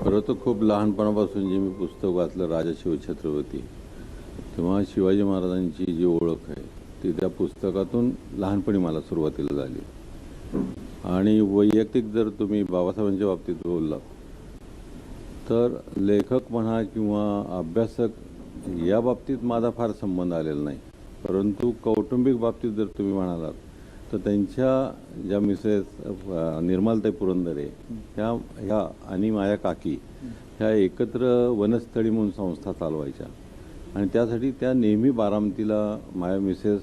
खरं तर खूप लहानपणापासून जे मी पुस्तक वाचलं राजा शिवछत्रपती, तेव्हा शिवाजी महाराजांची जी ओळख आहे ती त्या पुस्तकातून लहानपणी मला सुरुवातीला झाली. आणि वैयक्तिक जर तुम्ही बाबासाहेबांच्या बाबतीत बोललात तर लेखक म्हणा किंवा अभ्यासक या बाबतीत माझा फार संबंध आलेला नाही, परंतु कौटुंबिक बाबतीत जर तुम्ही म्हणालात तर त्यांच्या ज्या मिसेस निर्मलाताई पुरंदरे ह्या आणि माझ्या काकी ह्या एकत्र वनस्थळी म्हणून संस्था चालवायच्या आणि त्यासाठी त्या नेहमी बारामतीला माझ्या मिसेस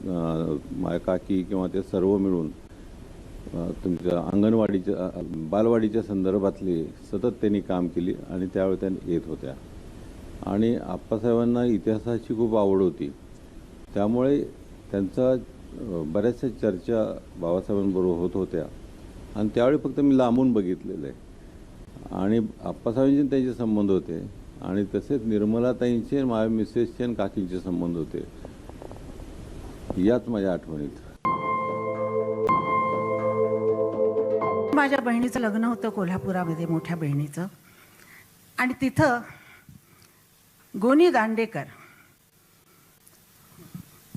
माझ्या काकी किंवा ते सर्व मिळून तुमच्या अंगणवाडीच्या बालवाडीच्या संदर्भातली सतत त्यांनी काम केली आणि त्यावेळी त्या येत होत्या. आणि आप्पासाहेबांना इतिहासाची खूप आवड होती, त्यामुळे त्यांचा बऱ्याचशा चर्चा बाबासाहेबांबरोबर होत होत्या आणि त्यावेळी फक्त मी लांबून बघितलेलं आहे. आणि आप्पासाहेबांचे त्यांचे संबंध होते आणि तसेच निर्मलाताईंचे माझ्या मिसेसचे आणि काकींचे संबंध होते. याच माझ्या आठवणीत. माझ्या बहिणीचं लग्न होतं कोल्हापुरामध्ये, मोठ्या बहिणीचं, आणि तिथं गोनी दांडेकर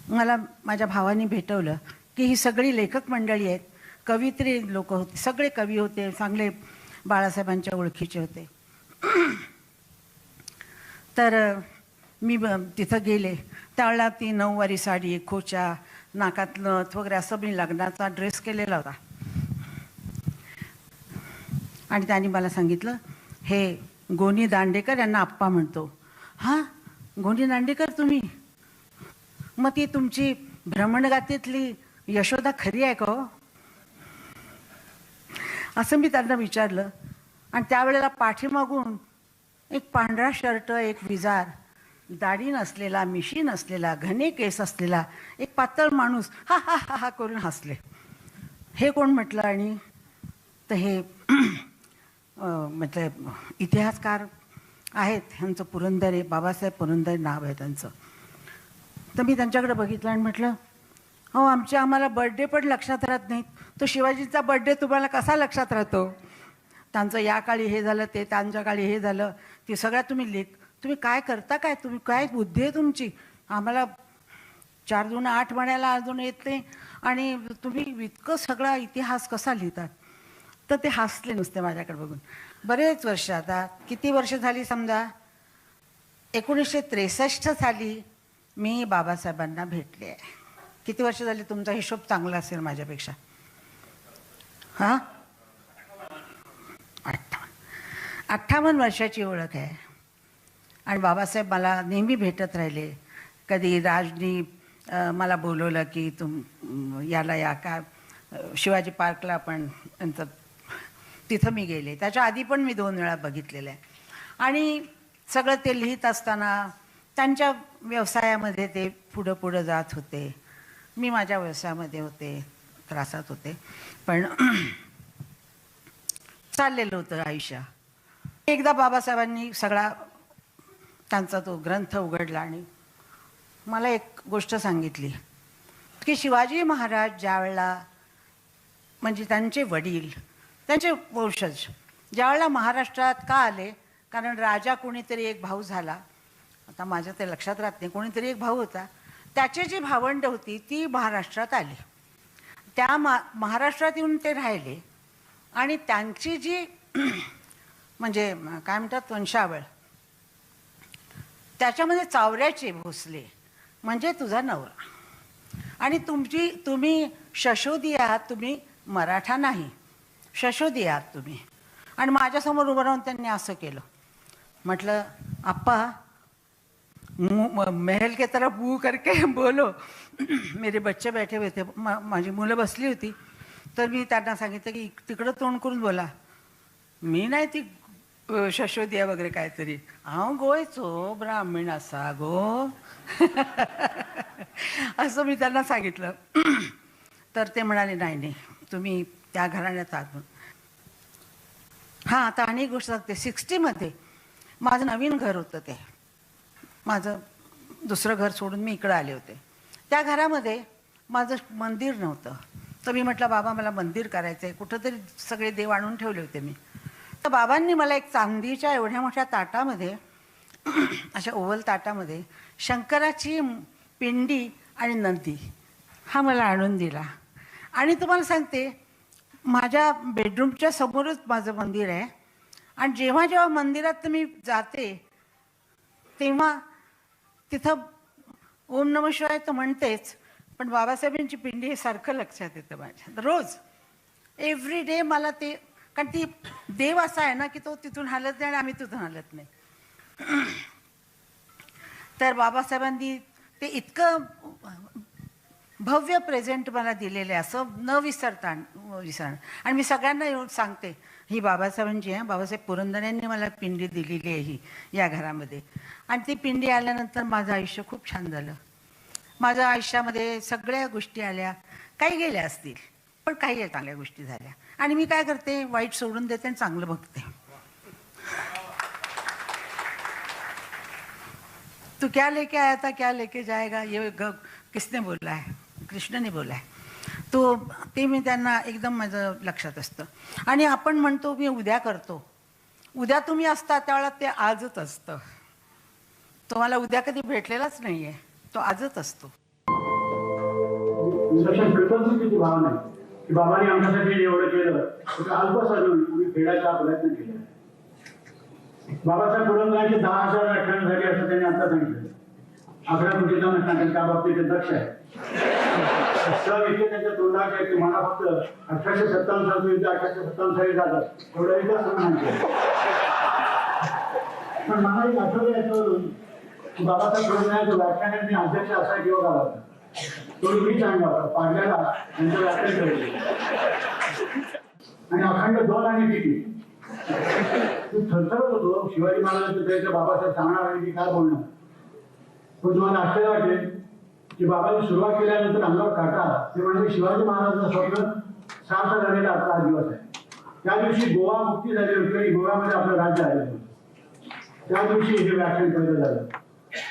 मला माझ्या भावाने भेटवलं की ही सगळी लेखक मंडळी आहेत, कवित्री लोक होते, सगळे कवी होते, चांगले बाळासाहेबांच्या ओळखीचे होते. तर मी तिथं गेले. त्यावेळेला ती नऊवारी साडी, खोचा, नाकात नथ वगैरे असं मी लग्नाचा ड्रेस केलेला होता. आणि त्यांनी मला सांगितलं, हे गोनी दांडेकर यांना आप्पा म्हणतो. हां, गोनी दांडेकर तुम्ही? मग ती तुमची भ्रमणगाथेतली यशोदा खरी आहे का हो? असं मी त्यांना विचारलं. आणि त्यावेळेला पाठीमागून एक पांढरा शर्ट, एक विजार, दाढी नसलेला, मिशी नसलेला, घने केस असलेला एक पातळ माणूस हा हा हा हा करून हसले. हे कोण म्हटलं? आणि तर हे मतलब इतिहासकार आहेत, ह्यांचं पुरंदरे, बाबासाहेब पुरंदरे नाव आहे त्यांचं. तर मी त्यांच्याकडे बघितलं आणि म्हटलं, हो, आम्हाला बर्थडे पण लक्षात राहत नाहीत, तो शिवाजीचा बर्थडे तुम्हाला कसा लक्षात राहतो? त्यांचं या काळी हे झालं, ते त्यांच्या काळी हे झालं, ते सगळ्या तुम्ही काय करता, काय तुम्ही, काय बुद्धी आहे तुमची? आम्हाला 4 दून 8 म्हणायला अजून येत नाही आणि तुम्ही इतकं सगळा इतिहास कसा लिहितात? तर ते हसले नुसते माझ्याकडे बघून. बरेच वर्ष, आता किती वर्ष झाली समजा, 1963 साली मी बाबासाहेबांना भेटले आहे. किती वर्ष झाली? तुमचा हिशोब चांगला असेल माझ्यापेक्षा. हां, 58 वर्षाची ओळख आहे. आणि बाबासाहेब मला नेहमी भेटत राहिले. कधी राजनी मला बोलवलं की याला या का शिवाजी पार्कला, पण नंतर तिथं मी गेले. त्याच्या आधी पण मी 2 वेळा बघितलेलं आहे. आणि सगळं ते लिहित असताना त्यांच्या व्यवसायामध्ये ते पुढं जात होते, मी माझ्या व्यवसायामध्ये होते, त्रासात होते, पण चाललेलं होतं आयुष्य. एकदा बाबासाहेबांनी सगळा त्यांचा तो ग्रंथ उघडला आणि मला एक गोष्ट सांगितली की शिवाजी महाराज ज्यावेळेला, म्हणजे त्यांचे वडील, त्यांचे वंशज ज्यावेळेला महाराष्ट्रात का आले, कारण राजा कोणीतरी एक भाऊ झाला, आता माझ्या ते लक्षात राहत नाही, कोणीतरी एक भाऊ होता, त्याची जी भावंड होती ती महाराष्ट्रात आली. त्या महाराष्ट्रात येऊन ते राहिले आणि त्यांची जी म्हणजे काय म्हणतात वंशावळ, त्याच्यामध्ये चावऱ्याचे भोसले म्हणजे तुझा नवरा, आणि तुम्ही शशोदी आहात, तुम्ही मराठा नाही, शशोदी आहात तुम्ही. आणि माझ्यासमोर उभं राहून त्यांनी असं केलं. म्हटलं, आप्पा, महल के तरफ मुँह करके बोलो. मेरे बच्चे बैठे हुए थे, माझी मुलं बसली होती. तर मी त्यांना सांगितलं की तिकडं तोंड करून बोला, मी नाही ती शशोदिया वगैरे काहीतरी, गोयचो ब्राह्मण असा गो. असं मी त्यांना सांगितलं. तर ते म्हणाले, नाही, तुम्ही त्या घराण्यात आहात. हां, आता अनेक गोष्ट सांगते. 60मध्ये माझं नवीन घर होतं, ते माझं दुसरं घर सोडून मी इकडं आले होते. त्या घरामध्ये माझं मंदिर नव्हतं. तर मी म्हटलं, बाबा मला मंदिर करायचं आहे. कुठंतरी सगळे देव आणून ठेवले होते मी. तर बाबांनी मला एक चांदीच्या एवढ्या मोठ्या ताटामध्ये अशा ओव्हल ताटामध्ये शंकराची पिंडी आणि नंदी हा मला आणून दिला. आणि तुम्हाला सांगते, माझ्या बेडरूमच्या समोरच माझं मंदिर आहे. आणि जेव्हा जेव्हा मंदिरात मी जाते तेव्हा तिथं ओम नमः शिवाय तर म्हणतेच, पण बाबासाहेबांची पिंडी हे सारखं लक्षात येतं माझ्या. रोज एव्हरी डे मला ते, कारण ती देव असा आहे ना की तो तिथून हलत नाही आणि आम्ही तिथून हलत नाही. तर बाबासाहेबांनी ते इतकं भव्य प्रेझेंट मला दिलेलं आहे, असं न विसरता विसरणं. आणि मी सगळ्यांना येऊन सांगते, ही बाबासाहेबांची आहे, बाबासाहेब पुरंदरेंनी मला पिंडी दिलेली आहे ही या घरामध्ये. आणि ती पिंडी आल्यानंतर माझं आयुष्य खूप छान झालं. माझ्या आयुष्यामध्ये सगळ्या गोष्टी आल्या, काही गेल्या असतील पण काही चांगल्या गोष्टी झाल्या. आणि मी काय करते, वाईट सोडून देते आणि चांगलं बघते. तू क्या लेके आया था क्या लेके जाएगा, ये किसने बोला है, कृष्णने बोला आहे. तो ते मी त्यांना एकदम माझं लक्षात असतं. आणि आपण म्हणतो मी उद्या करतो, उद्या तुम्ही असता त्यावेळेला ते आजच असतं. तुम्हाला उद्या कधी भेटलेलाच नाही आहे, तो आजच असतो. कृतज्ञतेची भावना आहे की बाबांनी आमच्यासाठी एवढं केलं, अल्पच अजून आम्ही फेडायचा प्रयत्न केला. बाबासाहेब पुरंदरेंचे 10,000 व्याख्यान झाली असं त्यांनी आता सांगितलं. आकडा कुठेचा नसणार त्या बाबतीत ते दक्ष आहे. सर इथे त्यांच्या तोंडाचे आहे की मला फक्त 1857 साली 1857 साली जातात एवढं एकच म्हणायचं. पण मला एक आठवलं याच्यावरून की बाबासाहेब पुरंदरेंच्या व्याख्यानात मी अध्यक्ष असा एक योग आला होता. तो मी सांगला होता, पाडल्याला त्यांचं व्याख्यान केलं आणि अखंड 2 आणि तिकीट थरथरत होतो. शिवाजी महाराजांचं त्याच्या बाबासाहेब सांगणार आणि मी काय बोलणार. पण तुम्हाला आश्चर्य वाटेल की बाबांनी सुरुवात केल्यानंतर अंगावर काटा आला. ते म्हणजे शिवाजी महाराजांचं स्वप्न सार्थ झालेला आपला हा दिवस आहे. त्या दिवशी गोवा मुक्ती झाली होती आणि गोव्यामध्ये आपलं राज्य आलेलं होतं. त्या दिवशी हे व्याख्यान पहिलं झालं.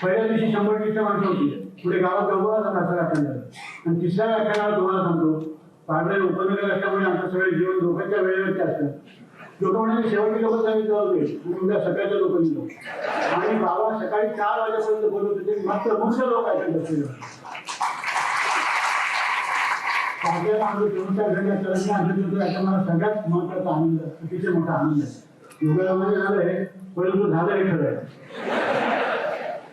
पहिल्या दिवशी 100 माणसं होती. पुढे गावात गौरवाचं असं व्याख्यान झालं. आणि तिसऱ्या व्याख्यानाला तुम्हाला सांगतो, पाडले उपनगर असल्यामुळे आमचं सगळे जीवन धोक्याच्या वेळेवरती असतं. लोक म्हणजे शेवटी लोक सांगितलं होते आणि उद्या सकाळच्या लोक निघतो. आणि बाबा सकाळी 4 वाजेपर्यंत बोलत होते. मात्र मुख्य लोक ऐकत बसलेले होते. आपल्याला आम्ही 2-4 घंटे आणले होतो. याचा मला सगळ्यात महत्वाचा आनंद, अतिशय मोठा आनंद आहे. योगामध्ये झालंय, परंतु झालं हे खरं आहे.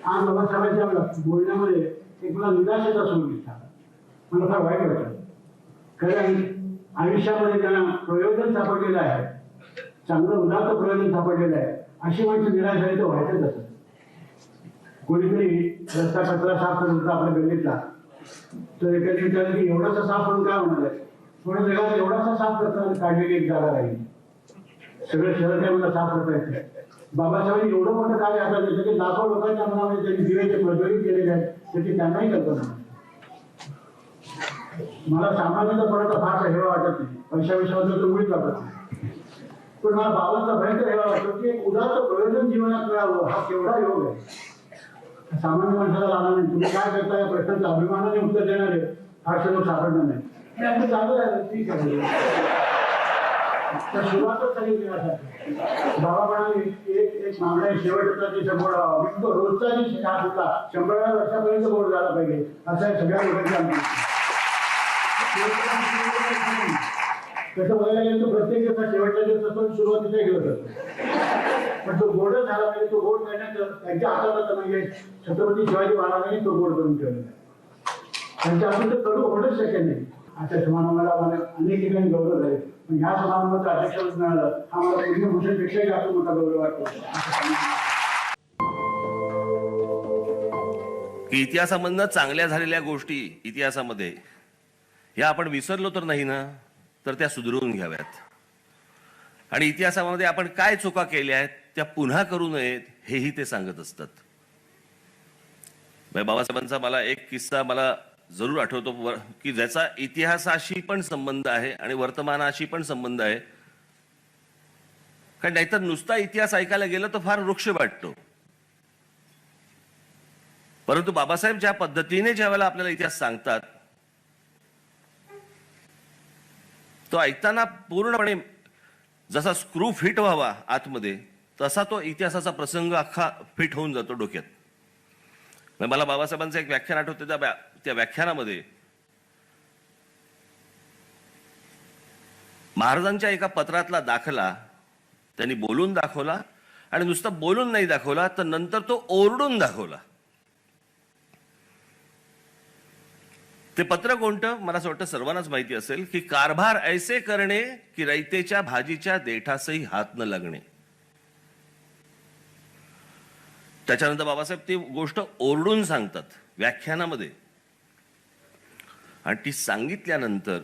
आज बाबासाहेबांच्या बोलण्यामध्ये एक मला निराशेचा सूर दिसला. मला फार वाईट वाटलं. कारण आयुष्यामध्ये त्यांना प्रयोजन सापडलेलं आहे, चांगलं उदात्त प्रयोजन सापडलेलं आहे. अशी माणसं निराश झाली तर व्हायचंच असत. कोणीतरी रस्ता कचरा साफ करत होता आपल्या गल्लीतला, तर एखादी विचारलं की एवढासा साफ करून काय होणार आहे. थोड्या जगात एवढासा साफ करताना काढलेली एक जागा राहिली. सगळं शहर काय मला साफ करता येतं. बाबासाहेबांनी एवढं मोठं कार्य हातात घेतलं की लाखो लोकांच्या मनामध्ये त्यांनी दिव्याचे प्रज्वलित केलेले आहेत, त्याची त्यांनाही कल्पना. मला सामान्यतः थोडासा फारसा हेवा वाटत नाही, पैशाविषयाबद्दल तर मुळीच वाटत नाही. पण मला बाबांचा भयंकर हेवा वाटतो की एक उदात्त प्रयोजन जीवनात मिळावं, हा केवढा योग आहे. सामान्य माणसाला लागणार नाही. तुम्ही काय करता या प्रश्नाचं अभिमानाने उत्तर देणारे फारसे लोक सापडणार नाही. आमचं चालू आहे, ठीक आहे. तर सुरुवातच झाली देण्यासाठी. बाबा म्हणाले एक मागण्या शेवटचा ते रोजचा जी चहा होता 100व्या वर्षापर्यंत गोड झाला पाहिजे असं सगळ्या लोकांची आमची. तसं बघायला गेलं तर प्रत्येक दिवसा शेवटच्या दिवसापासून सुरुवातीचा घेत असतो. पण तो गोडच झाला पाहिजे. तो गोड करण्याचं त्यांच्या हातात होतं. म्हणजे छत्रपती शिवाजी महाराजांनी तो गोड करून ठेवलेला. त्यांच्या हातून तर कडू होणंच शक्य नाही. अशा समारंभाला मला अनेक ठिकाणी गौरव झाले, पण ह्या समारंभाचं अध्यक्षपद मिळालं हा मला पद्मभूषणपेक्षाही जास्त मोठा गौरव वाटतो. की इतिहासामधनं चांगल्या झालेल्या गोष्टी इतिहासामध्ये ह्या आपण विसरलो तर नाही ना, तर त्या सुधारून घ्याव्यात. आणि इतिहासामध्ये आपण काय चुका केल्या आहेत त्या पुन्हा करू नयेत हेही ते सांगत असतात. बाबासाहेबांचा मला एक किस्सा मला जरूर आठवतो की ज्याचा इतिहासाशी पण संबंध आहे आणि वर्तमानाशी पण संबंध आहे. कारण नाहीतर नुसता इतिहास ऐकायला गेलं तर फार वृक्ष वाटतो. परंतु बाबासाहेब ज्या पद्धतीने ज्यावेळेला आपल्याला इतिहास सांगतात तो ऐकताना पूर्णपणे जसा स्क्रू फिट व्हावा आतमध्ये, तसा तो इतिहासाचा प्रसंग अख्खा फिट होऊन जातो डोक्यात. मला बाबासाहेबांचं एक व्याख्यान आठवतं. त्या व्याख्यानामध्ये महाराजांच्या एका पत्रातला दाखला त्यांनी बोलून दाखवला, आणि नुसतं बोलून नाही दाखवला, तर नंतर तो ओरडून दाखवला. ते पत्र कोणतं? मला असं वाटतं सर्वांनाच माहिती असेल की कारभार ऐसे करणे की रयतेच्या भाजीच्या देठासही हात न लागणे. त्याच्यानंतर बाबासाहेब ती गोष्ट ओरडून सांगतात व्याख्यानामध्ये, आणि ती सांगितल्यानंतर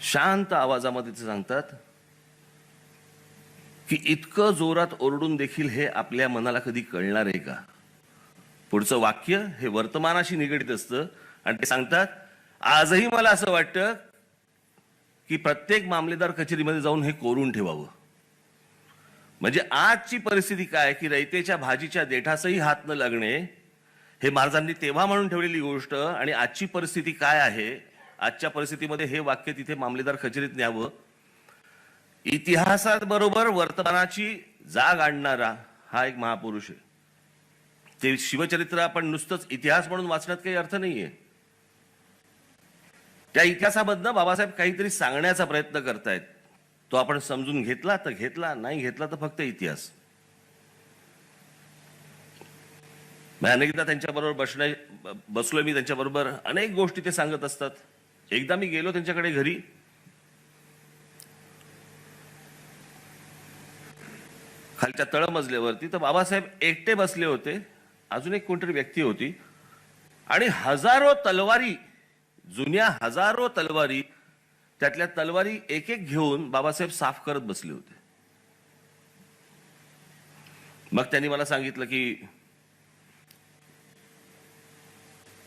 शांत आवाजामध्ये ते सांगतात की इतकं जोरात ओरडून देखील हे आपल्या मनाला कधी कळणार आहे का? पुढचं वाक्य हे वर्तमानाशी निगडीत असतं, आणि ते सांगतात, आजही मला असं वाटतं की प्रत्येक मामलेदार कचेरीमध्ये जाऊन हे कोरून ठेवावं. म्हणजे आजची परिस्थिती काय की रयतेच्या भाजीच्या देठासही हात न लागणे, हे महाराजांनी तेव्हा म्हणून ठेवलेली गोष्ट, आणि आजची परिस्थिती काय आहे, आजच्या परिस्थितीमध्ये हे वाक्य तिथे मामलेदार कचेरीत न्यावं. इतिहासाबरोबर वर्तमानाची जाग आणणारा हा एक महापुरुष आहे. ते शिवचरित्र आपण नुसतंच इतिहास म्हणून वाचण्यात काही अर्थ नाहीये. त्या इतिहासामधनं बाबासाहेब काहीतरी सांगण्याचा प्रयत्न करतायत. तो आपण समजून घेतला तर घेतला, नाही घेतला तर फक्त इतिहास. अनेकदा त्यांच्याबरोबर बसलोय मी त्यांच्याबरोबर, अनेक गोष्टी ते सांगत असतात. एकदा मी गेलो त्यांच्याकडे घरी, खालच्या तळमजल्यावरती, तर बाबासाहेब एकटे बसले होते, अजून एक कोणतरी व्यक्ती होती, आणि हजारो तलवारी, जुन्या हजारो तलवारी, त्यातल्या तलवारी एक एक घेऊन बाबासाहेब साफ करत बसले होते. मग त्यांनी मला सांगितलं की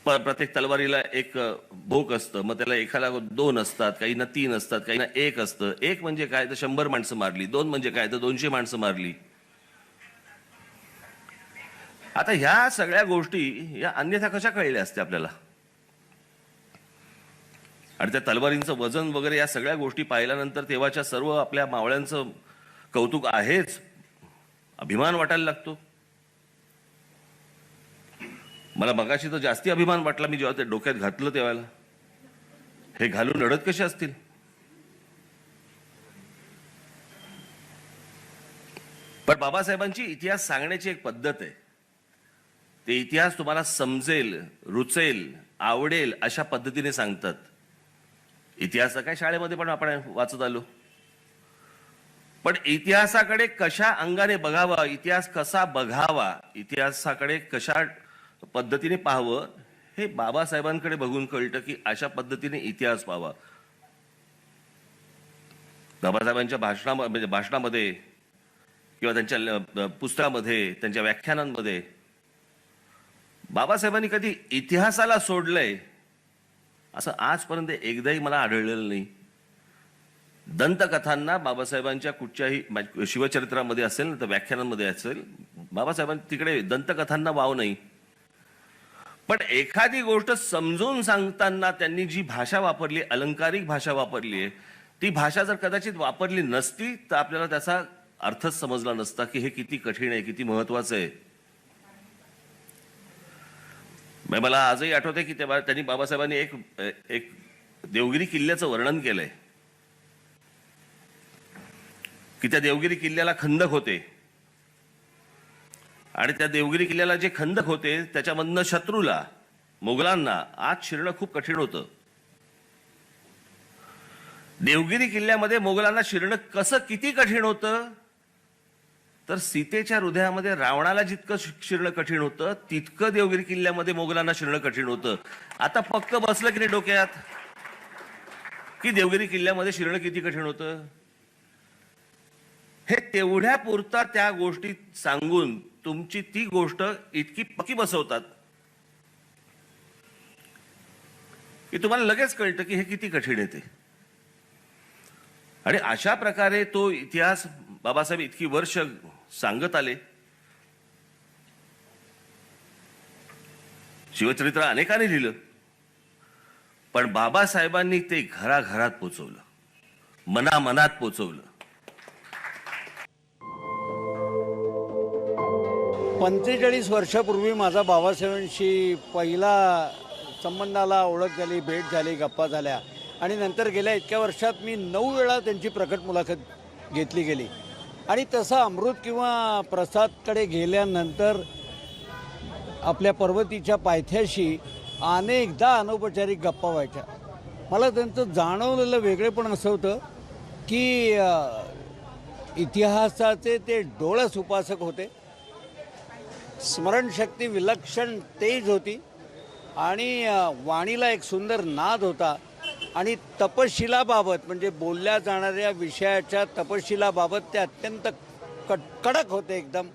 प्रत्येक तलवारीला एक भोक असतं, मग त्याला एखादा 2 असतात, काहींना 3 असतात, काहींना 1 असतं. 1 म्हणजे काय तर 100 माणसं मारली, 2 म्हणजे काय तर 200 माणसं मारली. आता ह्या सगळ्या गोष्टी या अन्यथा कशा कळल्या असत्या आपल्याला? आणि त्या तलवारींचं वजन वगैरे या सगळ्या गोष्टी पाहिल्यानंतर तेव्हाच्या सर्व आपल्या मावळ्यांचं कौतुक आहेच, अभिमान वाटायला लागतो. मला मगाशी तर जास्ती अभिमान वाटला मी जेव्हा ते डोक्यात घातलं तेव्हा. हे घालून रडत कसे असतील? पण बाबासाहेबांची इतिहास सांगण्याची एक पद्धत आहे. ते इतिहास तुम्हाला समजेल, रुचेल, आवडेल अशा पद्धतीने सांगतात. इतिहास काय शाळेमध्ये पण आपण वाचत आलो, पण इतिहासाकडे कशा अंगाने बघावा, इतिहास कसा बघावा, इतिहासाकडे कशा पद्धतीने पाहावं, हे बाबासाहेबांकडे बघून कळतं की अशा पद्धतीने इतिहास पाहावा. बाबासाहेबांच्या भाषणामध्ये किंवा त्यांच्या पुस्तकामध्ये, त्यांच्या व्याख्यानांमध्ये बाबासाहेबांनी कधी इतिहासाला सोडलंय असं आजपर्यंत एकदाही मला आढळलेलं नाही. दंतकथांना बाबासाहेबांच्या कुठच्याही शिवचरित्रामध्ये असेल ना तर व्याख्यानांमध्ये असेल, बाबासाहेबांनी तिकडे दंतकथांना वाव नाही. पण एखादी गोष्ट समजून सांगताना त्यांनी जी भाषा वापरली, अलंकारिक भाषा वापरली आहे, ती भाषा जर कदाचित वापरली नसती तर आपल्याला त्याचा अर्थच समजला नसता की हे किती कठीण आहे, किती महत्वाचं आहे. मला आजही आठवतंय की तेव्हा त्यांनी बाबासाहेबांनी एक देवगिरी किल्ल्याचं वर्णन केलंय की त्या देवगिरी किल्ल्याला खंदक होते, आणि त्या देवगिरी किल्ल्याला जे खंदक होते त्याच्यामधनं शत्रूला, मोगलांना आत शिरणं खूप कठीण होतं. देवगिरी किल्ल्यामध्ये मोगलांना शिरणं कसं किती कठीण होतं, तर सीतेच्या हृदयामध्ये रावणाला जितकं शिरणं कठीण होतं तितकं देवगिरी किल्ल्यामध्ये मोगलांना शिरणं कठीण होतं. आता पक्क बसलं की नाही डोक्यात की देवगिरी किल्ल्यामध्ये शिरणं किती कठीण होतं. हे तेवढ्या पुरता त्या गोष्टी सांगून तुमची ती गोष्ट इतकी पक्की बसवतात की तुम्हाला लगेच कळतं की हे किती कठीण आहे ते. आणि अशा प्रकारे तो इतिहास बाबासाहेब इतकी वर्ष सांगत आले. शिवचरित्र अनेकांनी लिहिलं, पण बाबासाहेबांनी ते घराघरात पोचवलं. मनामनात पोचवलं. 45 वर्षापूर्वी माझा बाबासाहेबांशी पहिला संबंधाला ओळख झाली, भेट झाली, गप्पा झाल्या आणि नंतर गेल्या इतक्या वर्षात मी 9 वेळा त्यांची प्रकट मुलाखत घेतली गेली. आणि तसं अमृत किंवा प्रसादकडे गेल्यानंतर आपल्या पर्वतीच्या पायथ्याशी अनेकदा अनौपचारिक गप्पा व्हायच्या. मला त्यांचं जाणवलेलं वेगळेपण असं होतं की इतिहासाचे ते डोळस उपासक होते. स्मरणशक्ती विलक्षण तेज होती आणि वाणीला एक सुंदर नाद होता. आणि तपशिलाबाबत म्हणजे बोलल्या जाणाऱ्या विषयाच्या तपशिलाबाबत ते अत्यंत कडक होते. एकदम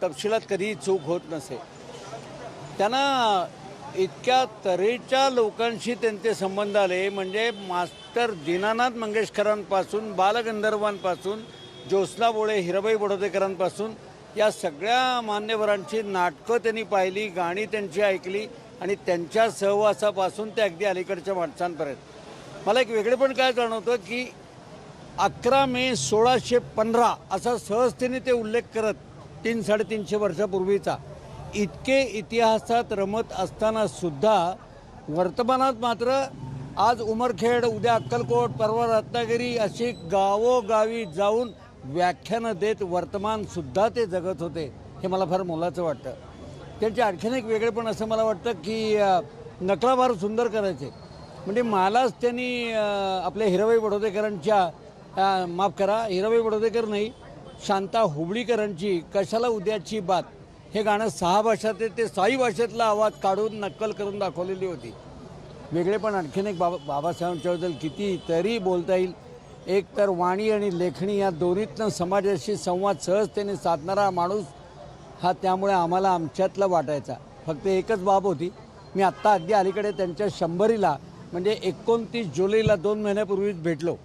तपशिलात कधीही चूक होत नसे. त्यांना इतक्या तऱ्हेच्या लोकांशी त्यांचे संबंध आले, म्हणजे मास्टर दीनानाथ मंगेशकरांपासून, बालगंधर्वांपासून, ज्योत्स्ना बोळे, हिराबाई बडोदेकरांपासून या सगळ्या मान्यवरांची नाटकं त्यांनी पाहिली, गाणी त्यांची ऐकली आणि त्यांच्या सहवासापासून ते अगदी अलीकडच्या माणसांपर्यंत. मला एक वेगळेपण काय जाणवतं की 11 मे 1615 असा सहजतेने ते उल्लेख करत 300-350 वर्षापूर्वीचा इतके इतिहासात रमत असताना सुद्धा वर्तमानात मात्र आज उमरखेड, उद्या अक्कलकोट, परवा रत्नागिरी अशी गावोगावी जाऊन व्याख्यानं देत वर्तमानसुद्धा ते जगत होते. हे मला फार मोलाचं वाटतं. त्यांचे आणखीन एक वेगळेपण असं मला वाटतं की नकला फार सुंदर करायचे. म्हणजे मलाच त्यांनी आपल्या हिराबाई बडोदेकरांच्या माफ करा, हिराबाई बडोदेकर नाही, शांता हुबळीकरांची कशाला उद्याची बात हे गाणं 6 भाषात ते 6 भाषेतला आवाज काढून नक्कल करून दाखवलेली होती. वेगळेपण आणखीन एक बाबासाहेबांच्याबद्दल किती तरी बोलता येईल. एक तर वाणी आणि लेखणी या दोन्हीतनं समाजाशी संवाद सहजतेने साधणारा माणूस हा त्यामुळे आम्हाला आमच्यातला वाटायचा. फक्त एकच बाब होती, मी आत्ता अगदी अलीकडे त्यांच्या 100रीला म्हणजे 29 जुलैला 2 महिन्यापूर्वीच भेटलो.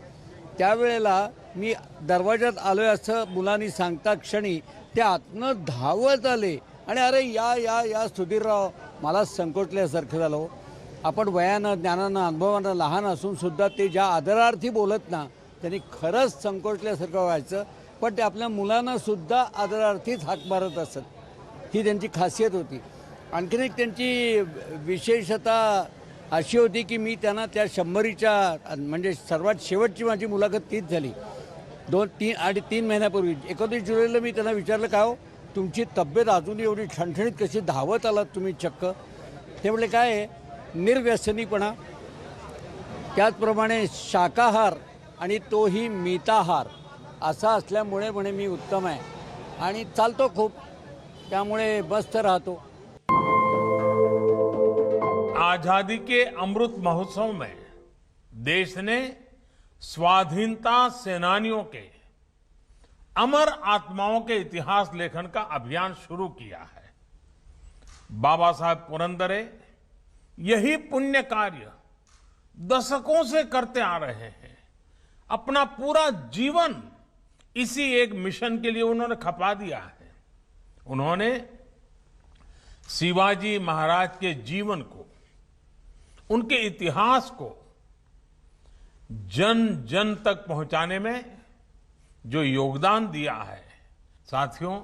त्यावेळेला मी दरवाजात आलो आहे असं मुलांनी सांगता क्षणी ते आतनं धावत आले आणि अरे या या या सुधीरराव. मला संकोचल्यासारखं झालं. आपण वयानं, ज्ञानानं, अनुभवानं लहान असूनसुद्धा ते ज्या आदरार्थी बोलत ना, त्यांनी खरंच संकोचल्यासारखं व्हायचं. पण ते आपल्या मुलांनासुद्धा आदरार्थीच हाक मारत असत. ही त्यांची खासियत होती. आणखीन एक त्यांची विशेषता अशी होती की मी त्यांना त्या 100रीच्या म्हणजे सर्वात शेवटची माझी मुलाखत तीच झाली 2-3 महिन्यापूर्वी. 29 जुलैला मी त्यांना विचारलं, काय हो तुमची तब्येत अजूनही एवढी ठणठणीत कशी, धावत आलात तुम्ही चक्क. ते म्हटले काय आहे, निर्व्यसनीपणा, त्याचप्रमाणे शाकाहार आणि तोही मिताहार असा असल्यामुळे म्हणे मी उत्तम आहे आणि चालतो खूप, त्यामुळे मस्त राहतो. आजादी के अमृत महोत्सव में देश ने स्वाधीनता सेनानियों के अमर आत्माओं के इतिहास लेखन का अभियान शुरू किया है. बाबा साहब पुरंदरे यही पुण्य कार्य दशकों से करते आ रहे हैं. अपना पूरा जीवन इसी एक मिशन के लिए उन्होंने खपा दिया है. उन्होंने शिवाजी महाराज के जीवन को, उनके इतिहास को जन जन तक पहुंचाने में जो योगदान दिया है, साथियों,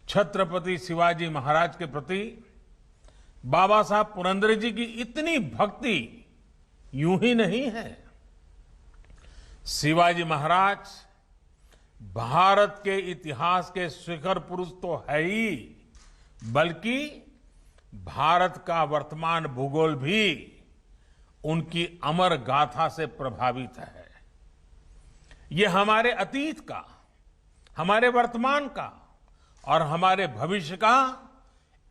छत्रपति शिवाजी महाराज के प्रति बाबा साहब पुरंदरे जी की इतनी भक्ति यूं ही नहीं है. शिवाजी महाराज भारत के इतिहास के शिखर पुरुष तो है ही, बल्कि भारत का वर्तमान भूगोल भी उनकी अमर गाथा से प्रभावित है. ये हमारे अतीत का, हमारे वर्तमान का और हमारे भविष्य का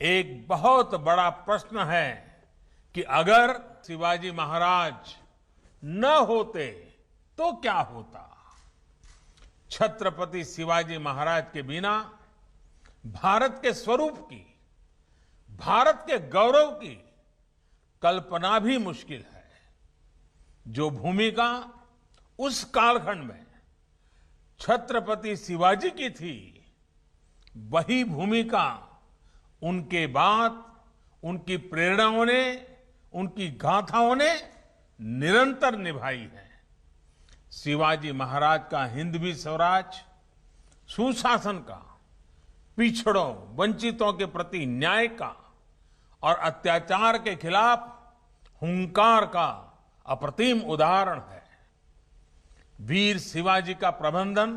एक बहुत बड़ा प्रश्न है कि अगर शिवाजी महाराज न होते तो क्या होता. छत्रपति शिवाजी महाराज के बिना भारत के स्वरूप की, भारत के गौरव की कल्पना भी मुश्किल है. जो भूमिका उस कालखंड में छत्रपति शिवाजी की थी, वही भूमिका उनके बाद उनकी प्रेरणाओं ने, उनकी गाथाओं ने निरंतर निभाई है. शिवाजी महाराज का हिंदवी स्वराज, सुशासन का, पिछड़ों वंचितों के प्रति न्याय का और अत्याचार के खिलाफ हुंकार का अप्रतिम उदाहरण है। वीर शिवाजी का प्रबंधन,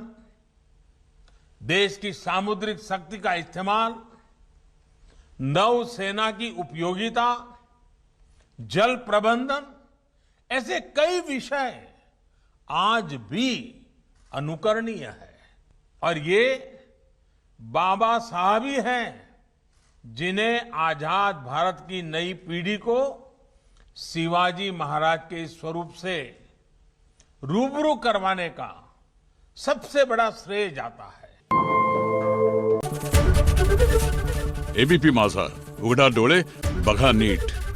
देश की सामुद्रिक शक्ति का इस्तेमाल, नौसेना की उपयोगिता, जल प्रबंधन, ऐसे कई विषय आज भी अनुकरणीय है। और ये बाबा साहब ही हैं जिन्हें आजाद भारत की नई पीढ़ी को शिवाजी महाराज के इस स्वरूप से रूबरू करवाने का सबसे बड़ा श्रेय जाता है। एबीपी माझा, उघडा डोळे बघा नीट।